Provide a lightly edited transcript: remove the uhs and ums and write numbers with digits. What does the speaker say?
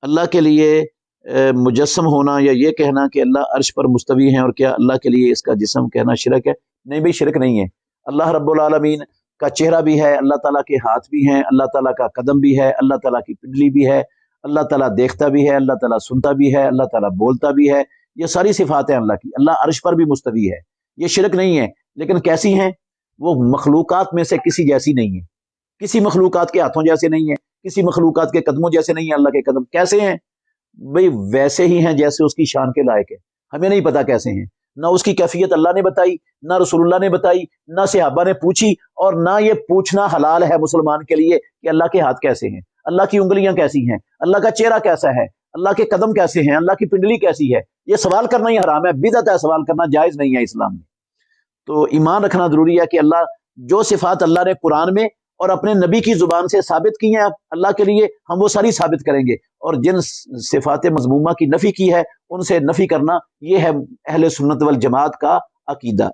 اللہ کے لیے مجسم ہونا یا یہ کہنا کہ اللہ عرش پر مستوی ہیں اور کیا اللہ کے لیے اس کا جسم کہنا شرک ہے؟ نہیں بھائی، شرک نہیں ہے۔ اللہ رب العالمین کا چہرہ بھی ہے، اللہ تعالیٰ کے ہاتھ بھی ہیں، اللہ تعالیٰ کا قدم بھی ہے، اللہ تعالیٰ کی پنڈلی بھی ہے، اللہ تعالیٰ دیکھتا بھی ہے، اللہ تعالیٰ سنتا بھی ہے، اللہ تعالیٰ بولتا بھی ہے۔ یہ ساری صفات ہیں اللہ کی۔ اللہ عرش پر بھی مستوی ہے، یہ شرک نہیں ہے۔ لیکن کیسی ہیں؟ وہ مخلوقات میں سے کسی جیسی نہیں ہے، کسی مخلوقات کے ہاتھوں جیسے نہیں ہے، کسی مخلوقات کے قدموں جیسے نہیں ہے۔ اللہ کے قدم کیسے ہیں؟ بھئی ویسے ہی ہیں جیسے اس کی شان کے لائق ہے۔ ہمیں نہیں پتا کیسے ہیں، نہ اس کی کیفیت اللہ نے بتائی، نہ رسول اللہ نے بتائی، نہ صحابہ نے پوچھی، اور نہ یہ پوچھنا حلال ہے مسلمان کے لیے کہ اللہ کے ہاتھ کیسے ہیں، اللہ کی انگلیاں کیسی ہیں، اللہ کا چہرہ کیسا ہے، اللہ کے قدم کیسے ہیں، اللہ کی پنڈلی کیسی ہے۔ یہ سوال کرنا ہی حرام ہے، بدعت ہے، سوال کرنا جائز نہیں ہے اسلام میں۔ تو ایمان رکھنا ضروری ہے کہ اللہ جو صفات اللہ نے قرآن میں اور اپنے نبی کی زبان سے ثابت کی ہیں اللہ کے لیے، ہم وہ ساری ثابت کریں گے، اور جن صفات مذمومہ کی نفی کی ہے ان سے نفی کرنا، یہ ہے اہل سنت والجماعت کا عقیدہ۔